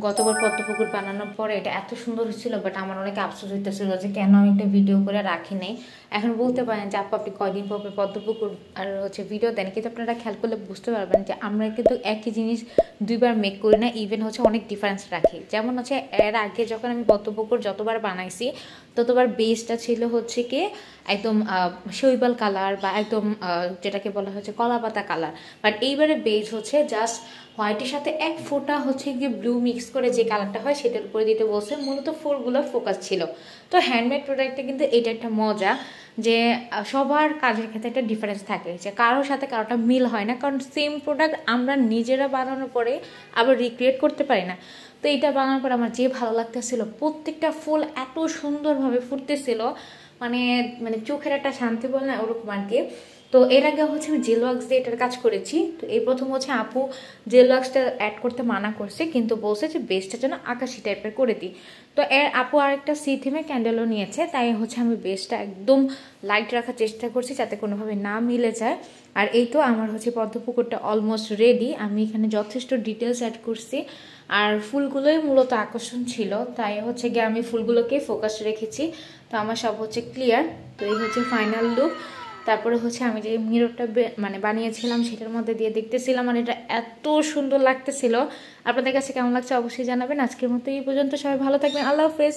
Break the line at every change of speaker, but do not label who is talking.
গতবার পদ্মপুকুর বানানোর পরে এটা এত সুন্দর হয়েছিল, বাট আমার অনেক আফসোস হইতেছিল যে কেন আমি একটা ভিডিও করে রাখি নাই। এখন বলতে পারেন যে আপু আপনি কয়দিন পর পদ্মপুকুর আর ভিডিও দেন, কিন্তু আপনারা খেয়াল করলে বুঝতে পারবেন যে আমরা কিন্তু একই জিনিস দুইবার মেক করি না, ইভেন অনেক ডিফারেন্স রাখি। যেমন এর আগে যখন আমি পদ্মপুকুর যতবার বানাইছি ততবার বেসটা ছিল কি একদম শৈবাল কালার বা একদম যেটাকে বলা হচ্ছে কলাপাতা কালার, বাট এইবারে বেস জাস্ট হোয়াইটের সাথে এক ফোঁটা গিয়ে ব্লু মিক্স করে যে কালারটা হয় সেটার উপরে দিতে বলছে। মূলত ফুলগুলো ফোকাস ছিল। তো হ্যান্ডমেড প্রোডাক্টে কিন্তু এটা একটা মজা যে সবার কাজের ক্ষেত্রে একটা ডিফারেন্স থাকে, যে কারোর সাথে কারোটা মিল হয় না, কারণ সেম প্রোডাক্ট আমরা নিজেরা বানানোর পরে আবার রিক্রিয়েট করতে পারি না। তো এটা বানানোর পর আমার যে ভালো লাগতেছিল, প্রত্যেকটা ফুল এত সুন্দরভাবে ফুটতেছিল, মানে মানে চোখের একটা শান্তি বল না ওরকম আর কি। তো এর আগে আমি জেল ওয়াক্স দিয়ে এটার কাজ করেছি। তো এই প্রথম আপু জেল ওয়াক্সটা অ্যাড করতে মানা করছে, কিন্তু বলছে যে বেসটা যেন আকাশি টাইপের করে দিই। তো এর আপু আরেকটা সি থিমে ক্যান্ডেলও নিয়েছে, তাই আমি বেসটা একদম লাইট রাখার চেষ্টা করছি যাতে কোনোভাবে না মিলে যায়। আর এই তো আমার পদ্মপুকুরটা অলমোস্ট রেডি। আমি এখানে যথেষ্ট ডিটেলস অ্যাড করছি, আর ফুলগুলোই মূলত আকর্ষণ ছিল, তাই গিয়ে আমি ফুলগুলোকে ফোকাস রেখেছি। তো আমার সব ক্লিয়ার। তো এই ফাইনাল লুক। তারপরে আমি যে মিররটা মানে বানিয়েছিলাম সেটার মধ্যে দিয়ে দেখতেছিলাম, আর এটা এত সুন্দর লাগতেছিল। আপনাদের কাছে কেমন লাগছে অবশ্যই জানাবেন। আজকের মতো এই পর্যন্ত, সবাই ভালো থাকবেন, আল্লাহ হাফেজ।